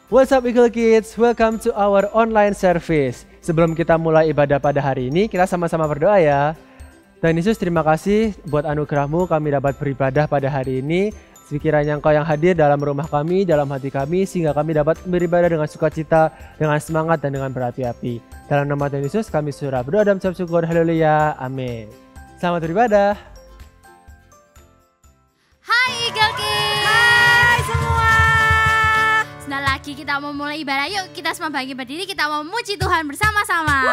What's up Eagle Kids? Welcome to our online service. Sebelum kita mulai ibadah pada hari ini, kita sama-sama berdoa ya. Tuhan Yesus, terima kasih buat anugerah-Mu kami dapat beribadah pada hari ini. Sekiranya Engkau yang hadir dalam rumah kami, dalam hati kami, sehingga kami dapat beribadah dengan sukacita, dengan semangat dan dengan berapi-api. Dalam nama Tuhan Yesus kami surah berdoa dan mengucap syukur. Haleluya. Amin. Selamat beribadah. Hai Eagle Kids. Hai semua. Sebentar lagi kita mau mulai ibadah. Yuk kita semua bangkit berdiri, kita mau memuji Tuhan bersama-sama.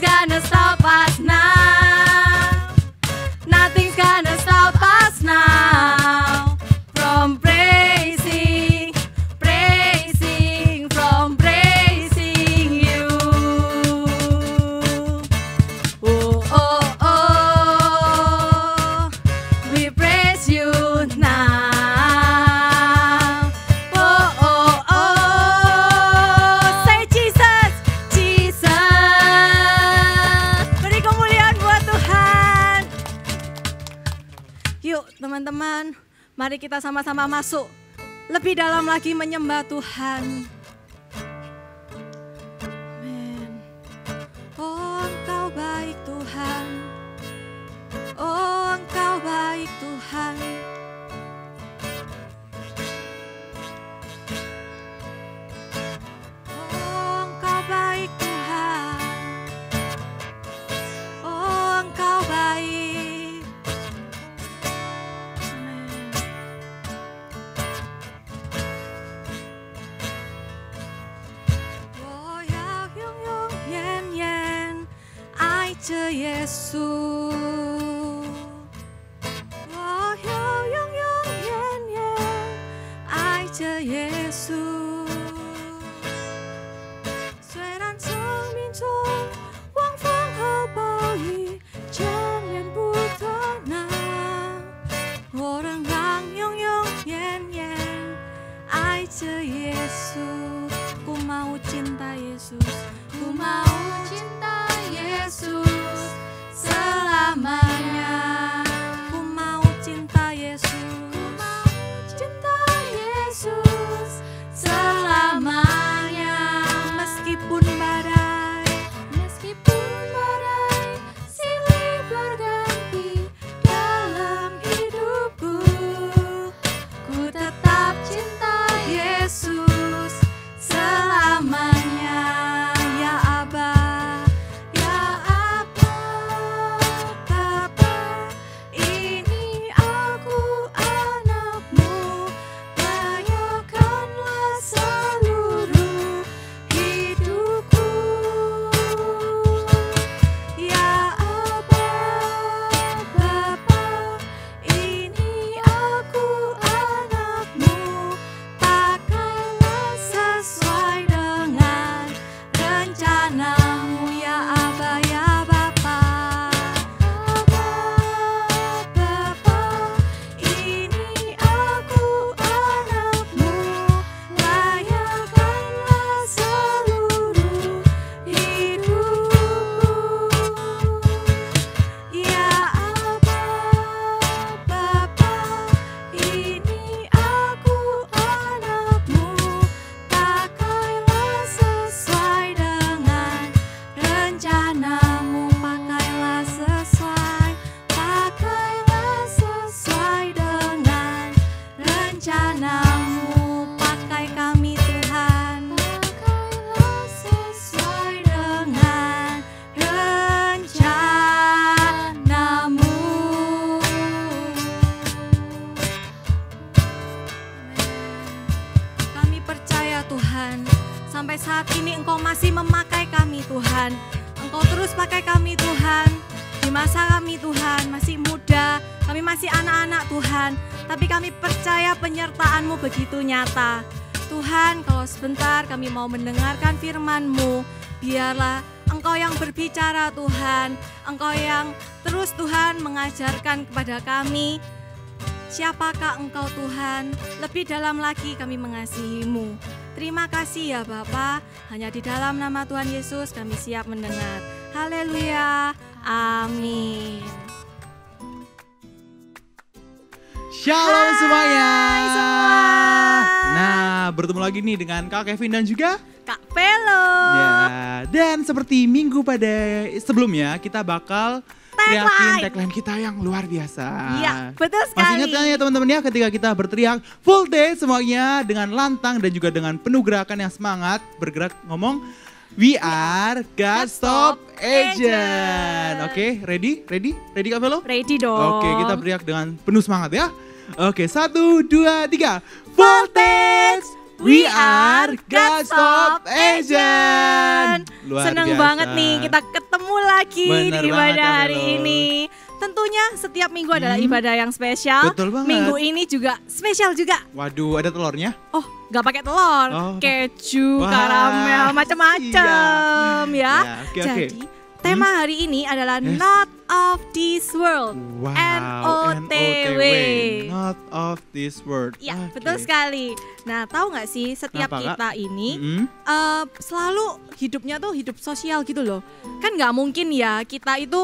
gonna stop us now. Nothing's gonna stop us now. From praising, praising, from praising you. Oh, oh, oh, we praise you now. Oh, oh, oh, say Jesus, Jesus. Beri kemuliaan buat Tuhan. Yuk teman-teman, mari kita sama-sama masuk lebih dalam lagi menyembah Tuhan. Amin. Oh Engkau baik Tuhan. Oh Engkau baik Tuhan. Oh Engkau baik Tuhan. Oh Engkau baik. Amin. Oh ya yung yung yen yen ai che Yesu. Oh ya yung yung yen yen ai che Yesu. 虽然生命中往风和暴雨眷恋不断啊，我仍然永永远远爱着耶稣。Ku mau cinta Yesus, ku mau cinta Yesus selamanya. Ku mau cinta Yesus, ku mau cinta Yesus selamanya. Meskipun badai silih berganti dalam hidupku, ku tetap cinta Yesus selamanya. Ya Aba, ya Aba, Bapa, ini aku anakmu, layakanlah seluruh hidupku. Ya Aba, Bapa, ini aku anakmu, pakailah sesuai dengan rencanamu. Ya Aba, ya Bapa, Aba, Bapa, ini aku anakmu, layakanlah seluruh hidupku. Ya Aba, Bapa, ini aku anakmu, pakailah sesuai dengan rencanamu, pakailah sesuai dengan rencanamu. Pakai kami Tuhan, pakailah sesuai dengan rencanamu. Kami percaya Tuhan, sampai saat ini Engkau masih memakai kami Tuhan. Engkau terus pakai kami Tuhan. Di masa kami Tuhan masih muda, kami masih anak-anak Tuhan, tapi kami percaya penyertaan-Mu begitu nyata. Tuhan, kalau sebentar kami mau mendengarkan firman-Mu, biarlah Engkau yang berbicara Tuhan. Engkau yang terus Tuhan mengajarkan kepada kami siapakah Engkau Tuhan. Lebih dalam lagi kami mengasihi-Mu. Terima kasih ya Bapa, hanya di dalam nama Tuhan Yesus kami siap mendengar. Haleluya, amin. Shalom semuanya. Hai semua. Nah, bertemu lagi nih dengan Kak Kevin dan juga Kak Pelo. ya. Dan seperti minggu pada sebelumnya kita bakal teriakin tagline kita yang luar biasa. Iya, betul sekali. Masih ingat kan ya teman-teman ya ketika kita berteriak full day semuanya dengan lantang dan juga dengan penuh gerakan yang semangat bergerak ngomong We are God's Top Agent. Oke, ready? Ready Kak Velo? Ready dong. Oke, kita beriak dengan penuh semangat ya. Oke, 1, 2, 3. Voltage! We are God's Top Agent. Luar Seneng biasa. banget nih kita ketemu lagi Bener di banget, ibadah Kak hari Velo. ini. Tentunya setiap minggu adalah ibadah yang spesial. Betul banget. Minggu ini juga spesial juga. Waduh, ada telurnya? Oh, nggak pakai telur, Oh. keju, Wah, karamel, macam-macam ya. Ya, oke. Jadi tema hari ini adalah Not of This World. Wow, NOTW. Not of this world. Ya, Oke. betul sekali. Nah, tahu nggak sih setiap Kenapa, Kak? kita ini Mm-mm. selalu hidupnya tuh hidup sosial gitu loh. Kan nggak mungkin ya kita itu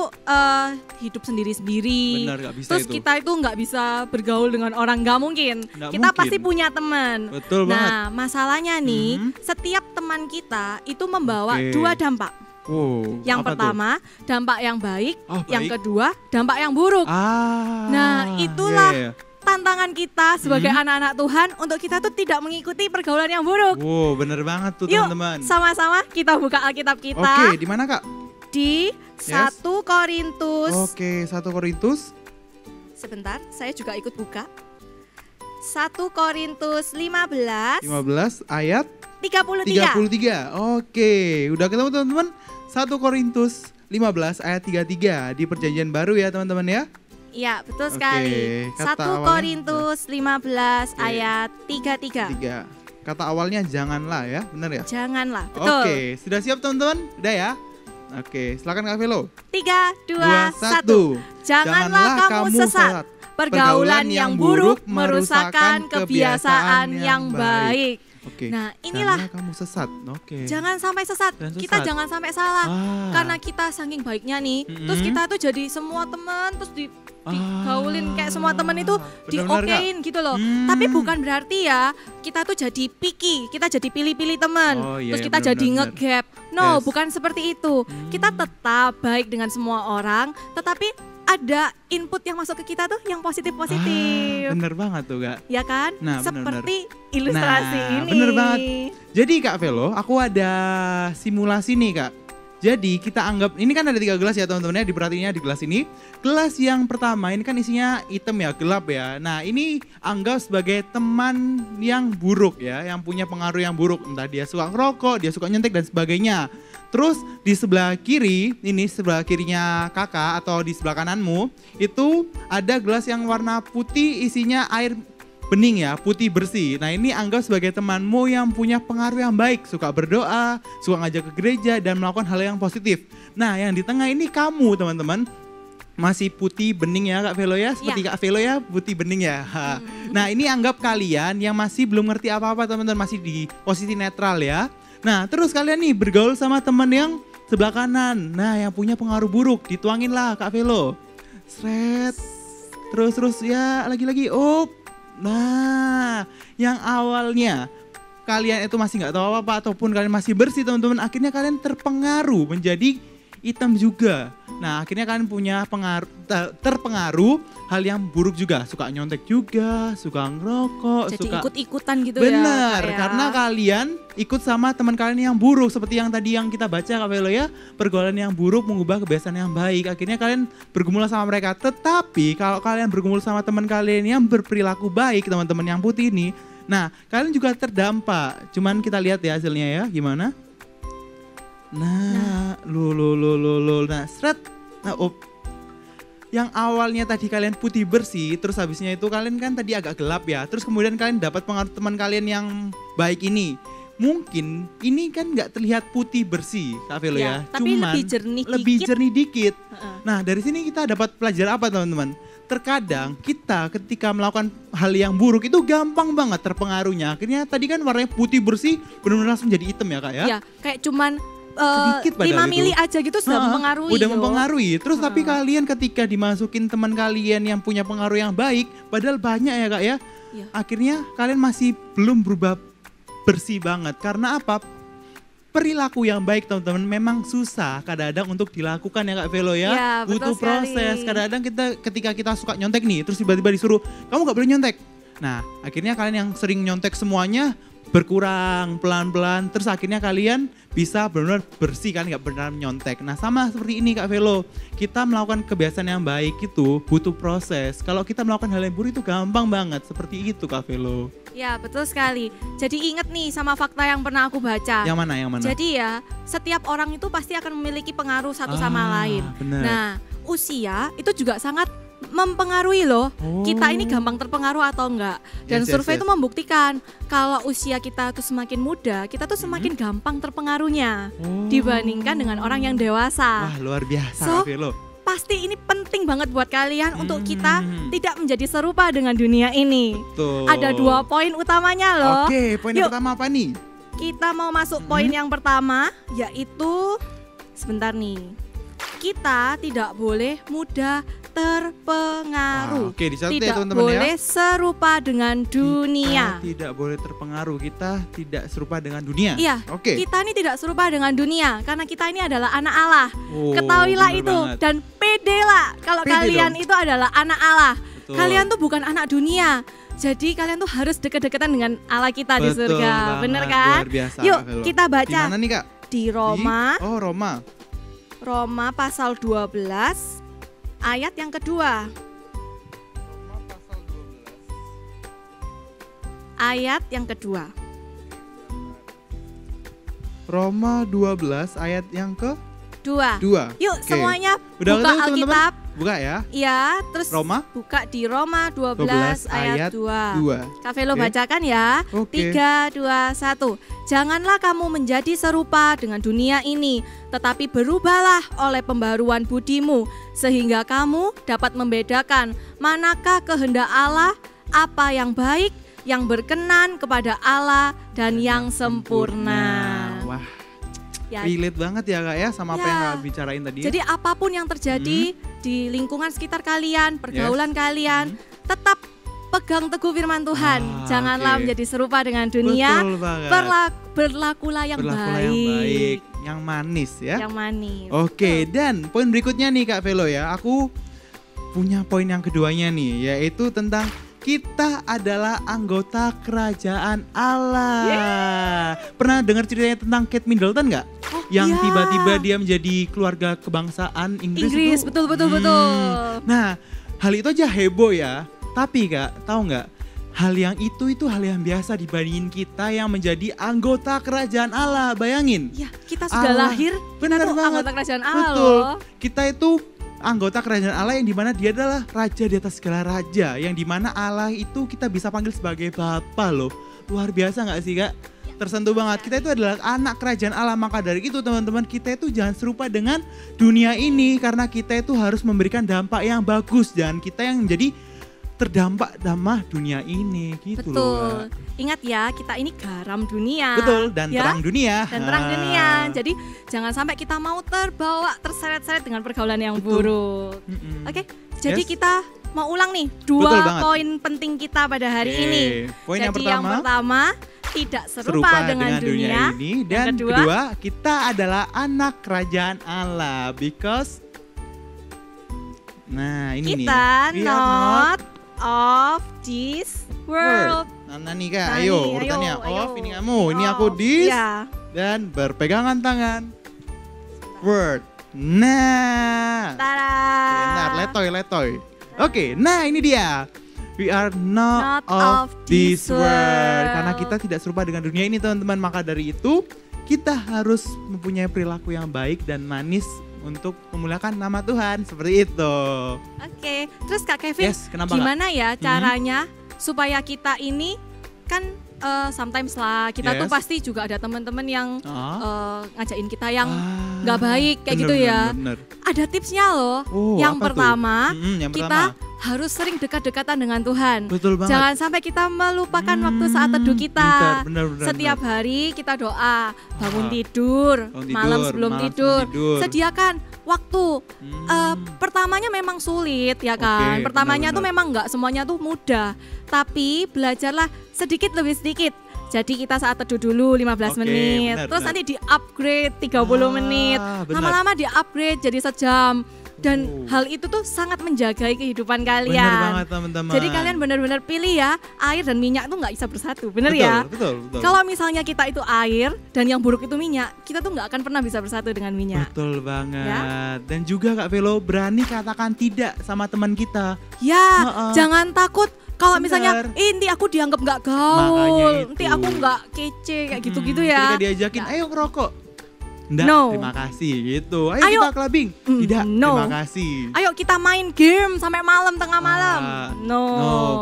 hidup sendiri-sendiri. Benar, nggak bisa Terus itu. kita itu nggak bisa bergaul dengan orang, nggak mungkin. Nggak Kita mungkin. pasti punya teman. Betul banget. Nah, masalahnya nih, Mhm. setiap teman kita itu membawa Oke. 2 dampak. Wow, Yang apa tuh? pertama, dampak yang baik. Oh, Yang baik. kedua, dampak yang buruk. Nah, itulah iya, iya. tantangan kita sebagai anak-anak Tuhan untuk kita tuh tidak mengikuti pergaulan yang buruk. Wow, bener banget tuh Yuk, teman-teman. sama-sama kita buka Alkitab kita Oke, di mana Kak? di 1 Korintus. Oke, 1 Korintus. Sebentar, saya juga ikut buka. 1 Korintus 15 15 ayat 33. 33. Oke, udah ketemu teman-teman? 1 Korintus 15 ayat 33 di perjanjian baru ya teman-teman ya. Iya, betul Oke, sekali. kata 1 awalnya- Korintus 15 Oke. ayat 33. 3. Kata awalnya janganlah ya, benar ya? Janganlah, betul. Oke, sudah siap teman-teman? Udah ya? Oke, silakan Kak Velo. 3, 2, 1. Janganlah kamu sesat. Pergaulan yang buruk merusakkan kebiasaan yang baik. Oke. Nah, inilah janganlah kamu sesat. Oke. jangan sampai sesat. Jangan Kita sesat. jangan sampai salah. Ah. Karena kita saking baiknya nih, terus Mm-mm. kita tuh jadi semua teman terus digaulin kayak semua teman itu Benar-benar, Kak. diokein gitu loh. Hmm. Tapi bukan berarti ya kita tuh jadi picky, kita jadi pilih-pilih teman. Oh, iya, terus iya, kita jadi benar-benar. nge-gap. No, Yes. bukan seperti itu. Kita tetap baik dengan semua orang, tetapi ada input yang masuk ke kita tuh yang positif-positif. Bener banget tuh Kak. Ya kan? Nah, benar-benar. Seperti ilustrasi Nah, ini. bener banget. Jadi Kak Velo, aku ada simulasi nih Kak. Jadi kita anggap, ini kan ada 3 gelas ya teman-teman ya, diperhatinya di gelas ini. Gelas yang pertama ini kan isinya hitam ya, gelap ya. Nah ini anggap sebagai teman yang buruk ya, yang punya pengaruh yang buruk. Entah dia suka ngerokok, dia suka nyontek dan sebagainya. Terus di sebelah kiri, ini sebelah kirinya kakak atau di sebelah kananmu, itu ada gelas yang warna putih isinya air bening ya, putih bersih. Nah ini anggap sebagai temanmu yang punya pengaruh yang baik, suka berdoa, suka ngajak ke gereja dan melakukan hal yang positif. Nah yang di tengah ini kamu teman-teman, masih putih bening ya Kak Velo ya, seperti Kak Velo ya, putih bening ya. Ha. Nah ini anggap kalian yang masih belum ngerti apa-apa teman-teman, masih di posisi netral ya. Nah terus kalian nih bergaul sama teman yang sebelah kanan, nah yang punya pengaruh buruk, dituangin lah Kak Velo. Sret, terus ya lagi-lagi, nah, yang awalnya kalian itu masih nggak tahu apa-apa ataupun kalian masih bersih teman-teman, akhirnya kalian terpengaruh menjadi hitam juga. Nah, akhirnya kalian punya terpengaruh hal yang buruk juga, suka nyontek juga, suka ngerokok, Jadi suka ikut-ikutan gitu benar, ya. Kak, ya. karena kalian ikut sama teman kalian yang buruk seperti yang tadi yang kita baca Kak Velo ya, pergaulan yang buruk mengubah kebiasaan yang baik. Akhirnya kalian bergumul sama mereka. Tetapi kalau kalian bergumul sama teman kalian yang berperilaku baik, teman-teman yang putih ini, nah kalian juga terdampak. Cuman kita lihat ya hasilnya ya, gimana? Nah, nah, seret. Nah, yang awalnya tadi kalian putih bersih, terus habisnya itu kalian kan tadi agak gelap ya, terus kemudian kalian dapat pengaruh teman kalian yang baik ini. Mungkin ini kan nggak terlihat putih bersih Kak Velo ya, tapi cuman lebih jernih dikit. dikit. Nah dari sini kita dapat pelajaran apa teman-teman? Terkadang kita ketika melakukan hal yang buruk itu gampang banget terpengaruhnya. Akhirnya tadi kan warnanya putih bersih, benar-benar langsung jadi hitam ya Kak ya? Ya, kayak cuman Sedikit 5 padahal mili itu. aja gitu sudah mempengaruhi. Udah loh. mempengaruhi. Terus tapi kalian ketika dimasukin teman kalian yang punya pengaruh yang baik, padahal banyak ya Kak ya. Iya. Akhirnya kalian masih belum berubah bersih banget. Karena apa? Perilaku yang baik teman-teman memang susah kadang-kadang untuk dilakukan ya Kak Velo ya. Iya, betul Butuh proses. sekali. Kadang-kadang ketika kita suka nyontek nih, terus tiba-tiba disuruh, kamu gak boleh nyontek. Nah akhirnya kalian yang sering nyontek semuanya berkurang pelan-pelan, terus akhirnya kalian bisa benar-benar bersih, kalian gak benar nyontek. Nah sama seperti ini Kak Velo, kita melakukan kebiasaan yang baik itu butuh proses. Kalau kita melakukan hal yang buruk itu gampang banget, seperti itu Kak Velo. Ya, betul sekali. Jadi ingat nih sama fakta yang pernah aku baca. Yang mana, yang mana? Jadi ya, setiap orang itu pasti akan memiliki pengaruh satu sama lain. Bener. Nah, usia itu juga sangat mempengaruhi loh. Kita ini gampang terpengaruh atau enggak. Dan Yes, survei yes, itu membuktikan kalau usia kita tuh semakin muda, kita tuh semakin gampang terpengaruhnya dibandingkan dengan orang yang dewasa. Wah, luar biasa So, Kak Velo. Pasti ini penting banget buat kalian untuk kita tidak menjadi serupa dengan dunia ini. Tuh. Ada 2 poin utamanya loh. Oke, poin yang Yuk. pertama apa nih? Kita mau masuk poin yang pertama, yaitu sebentar nih. Kita tidak boleh mudah terpengaruh. Oke, dicatat ya Tidak teman-teman ya. boleh serupa dengan dunia. Kita tidak boleh terpengaruh, kita tidak serupa dengan dunia. Iya, Oke. kita ini tidak serupa dengan dunia karena kita ini adalah anak Allah. Oh, Ketahuilah bener itu banget. dan pedelah kalau Pede kalian dong. itu adalah anak Allah. Betul. Kalian tuh bukan anak dunia. Jadi kalian tuh harus deket-deketan dengan Allah kita di Betul surga. banget, Bener kan? luar biasa, Yuk, Kak Velo. kita Di baca mana nih Kak? di Roma. Oh, Roma. Roma pasal 12 ayat yang kedua. Ayat yang kedua. Roma 12 ayat yang Dua. kedua. Yuk Oke. semuanya Udah buka ketemu, teman-teman? Alkitab. Buka ya. Iya, terus Roma? buka di Roma 12 ayat 2. 2. Kak Velo Oke. bacakan ya. Oke. 3, 2, 1. Janganlah kamu menjadi serupa dengan dunia ini, tetapi berubahlah oleh pembaruan budimu, sehingga kamu dapat membedakan manakah kehendak Allah, apa yang baik, yang berkenan kepada Allah, dan yang sempurna. Wah, Ya, relate banget ya Kak ya sama apa Ya. yang Kak bicarain tadi. jadi apapun yang terjadi di lingkungan sekitar kalian, pergaulan kalian, tetap pegang teguh firman Tuhan. Janganlah oke. menjadi serupa dengan dunia. Betul banget. Berlakulah yang Berlakulah baik. yang baik, yang manis ya. Yang manis. Oke, dan poin berikutnya nih Kak Velo ya. Aku punya poin yang keduanya nih, yaitu tentang kita adalah anggota kerajaan Allah. Pernah dengar ceritanya tentang Kate Middleton nggak? Yang iya. tiba-tiba dia menjadi keluarga kebangsaan Inggris Inggris, itu. betul. Nah, hal itu aja heboh ya. Tapi Kak, tahu nggak? Hal yang itu hal yang biasa dibandingin kita yang menjadi anggota kerajaan Allah. Bayangin. Ya, kita sudah Allah. lahir, Benar kita tuh banget. anggota kerajaan Allah Betul. loh. Kita itu anggota kerajaan Allah yang dimana dia adalah raja di atas segala raja. Yang dimana Allah itu kita bisa panggil sebagai Bapa loh. Luar biasa nggak sih Kak? Tersentuh banget. Kita itu adalah anak kerajaan Allah. Maka dari itu teman-teman, kita itu jangan serupa dengan dunia ini. Karena kita itu harus memberikan dampak yang bagus. Dan kita yang menjadi terdampak damah dunia ini gitu loh. Betul. Ingat ya, kita ini garam dunia. Betul, dan ya? terang dunia. Dan terang dunia. Jadi jangan sampai kita mau terbawa, terseret-seret dengan pergaulan yang buruk. Mm-mm. Oke, jadi Yes. kita mau ulang nih Betul 2 banget. poin penting kita pada hari Oke, ini. poin yang Jadi yang pertama, tidak serupa dengan dunia. ini. Yang Dan kedua, kita adalah anak kerajaan Allah. Because nah ini nih. Kita We are not of this world. Nah nih Kak, Nah, ayo nih, urutannya. ayo. Off, ini kamu, ini aku Off, this. ya. Dan berpegangan tangan. Word. Nah. Tada. Bentar, letoy. Oke, nah ini dia. We are not, Not of this world. world. Karena kita tidak serupa dengan dunia ini teman-teman. Maka dari itu kita harus mempunyai perilaku yang baik dan manis untuk memuliakan nama Tuhan. Seperti itu. Oke, terus Kak Kevin, Yes, kenapa Kak? gimana ya caranya supaya kita ini kan sometimes lah kita tuh Yes. pasti juga ada teman-teman yang ngajakin kita yang Ah, nggak baik kayak bener, gitu ya. bener. Ada tipsnya loh. Oh, yang apa tuh? pertama, Yang kita pertama. harus sering dekat-dekatan dengan Tuhan. Betul banget. Jangan sampai kita melupakan waktu saat teduh kita. Benar, Setiap hari kita doa, bangun Ah, tidur, bangun malam tidur, sebelum malam tidur. sebelum tidur. Sediakan waktu. Pertamanya memang sulit ya kan. Oke, Pertamanya tuh benar-benar. memang nggak semuanya tuh mudah. Tapi belajarlah sedikit demi sedikit. Jadi kita saat teduh dulu 15 Oke, menit. benar, Terus benar. nanti di-upgrade 30 menit. benar. Lama-lama di-upgrade jadi sejam. Dan Oh. hal itu tuh sangat menjaga kehidupan kalian. Bener banget teman-teman. Jadi kalian benar-benar pilih ya, air dan minyak tuh nggak bisa bersatu, bener Betul, ya? Betul. Kalau misalnya kita itu air dan yang buruk itu minyak, kita tuh nggak akan pernah bisa bersatu dengan minyak. Betul banget. Ya. Dan juga Kak Velo berani katakan tidak sama teman kita. Ya, Heeh. jangan takut Kalau Bener. misalnya, nanti aku dianggap nggak Makanya gaul, itu. nanti aku nggak kece kayak gitu-gitu ya. Ketika diajakin, ayo ngerokok. Enggak, No. terima kasih gitu. Ayo, Ayo. kita clubbing. Tidak, No. terima kasih. Ayo kita main game sampai malam, tengah malam. Ah, No.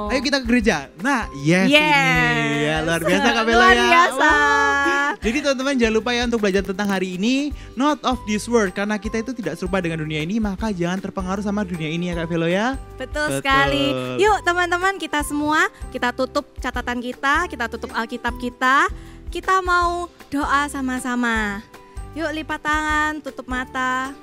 Ayo kita ke gereja. Nah, yes, Yes. ini. Ya, luar biasa Kak Bella Luar ya. biasa. Wah. Jadi teman-teman jangan lupa ya untuk belajar tentang hari ini. Not of this world. Karena kita itu tidak serupa dengan dunia ini. Maka jangan terpengaruh sama dunia ini ya Kak Velo ya. Betul Betul. sekali. Yuk teman-teman, kita semua, kita tutup catatan kita tutup Alkitab kita. Kita mau doa sama-sama. Yuk lipat tangan, tutup mata.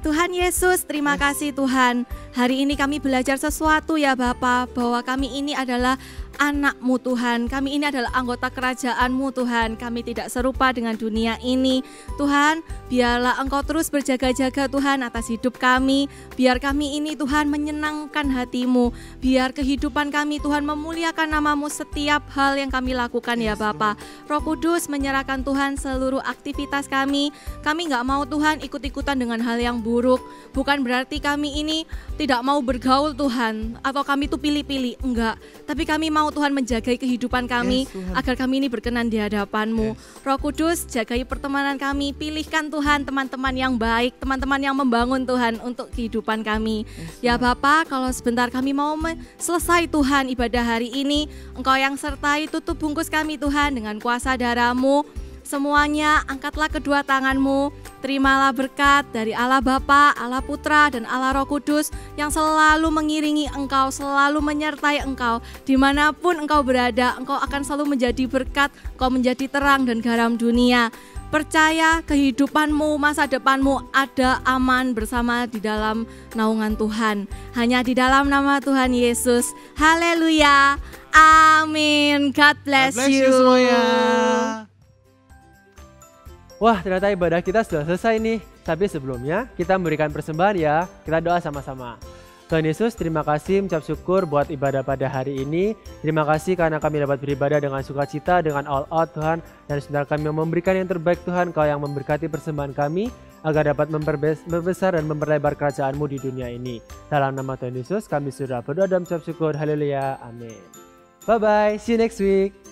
Tuhan Yesus, terima kasih Tuhan. Hari ini kami belajar sesuatu ya Bapa, bahwa kami ini adalah anak-Mu Tuhan. Kami ini adalah anggota kerajaan-Mu Tuhan. Kami tidak serupa dengan dunia ini. Tuhan, biarlah Engkau terus berjaga-jaga Tuhan atas hidup kami. Biar kami ini Tuhan menyenangkan hati-Mu. Biar kehidupan kami Tuhan memuliakan nama-Mu setiap hal yang kami lakukan ya Bapa. Roh Kudus menyerahkan Tuhan seluruh aktivitas kami. Kami nggak mau Tuhan ikut-ikutan dengan hal yang buruk. Bukan berarti kami ini tidak mau bergaul Tuhan, atau kami tuh pilih-pilih, enggak. Tapi kami mau Tuhan menjagai kehidupan kami, Yes, Tuhan. agar kami ini berkenan di hadapan-Mu. Roh Kudus, jagai pertemanan kami, pilihkan Tuhan teman-teman yang baik, teman-teman yang membangun Tuhan untuk kehidupan kami. Ya Bapa, kalau sebentar kami mau selesai Tuhan ibadah hari ini, Engkau yang sertai, tutup bungkus kami Tuhan dengan kuasa darah-Mu. Semuanya angkatlah kedua tangan-Mu, terimalah berkat dari Allah Bapa, Allah Putra, dan Allah Roh Kudus yang selalu mengiringi Engkau, selalu menyertai Engkau. Dimanapun Engkau berada, Engkau akan selalu menjadi berkat, Engkau menjadi terang dan garam dunia. Percaya kehidupanmu, masa depanmu ada aman bersama di dalam naungan Tuhan. Hanya di dalam nama Tuhan Yesus. Haleluya. Amin. God bless, God bless you semuanya. Wah, ternyata ibadah kita sudah selesai nih. Tapi sebelumnya kita memberikan persembahan ya. Kita doa sama-sama. Tuhan Yesus, terima kasih, mengucap syukur buat ibadah pada hari ini. Terima kasih karena kami dapat beribadah dengan sukacita, dengan all out Tuhan. Dan sebentar kami memberikan yang terbaik Tuhan, Kau yang memberkati persembahan kami, agar dapat memperbesar dan memperlebar kerajaan-Mu di dunia ini. Dalam nama Tuhan Yesus kami sudah berdoa dan mengucap syukur. Haleluya. Amin. Bye-bye. See you next week.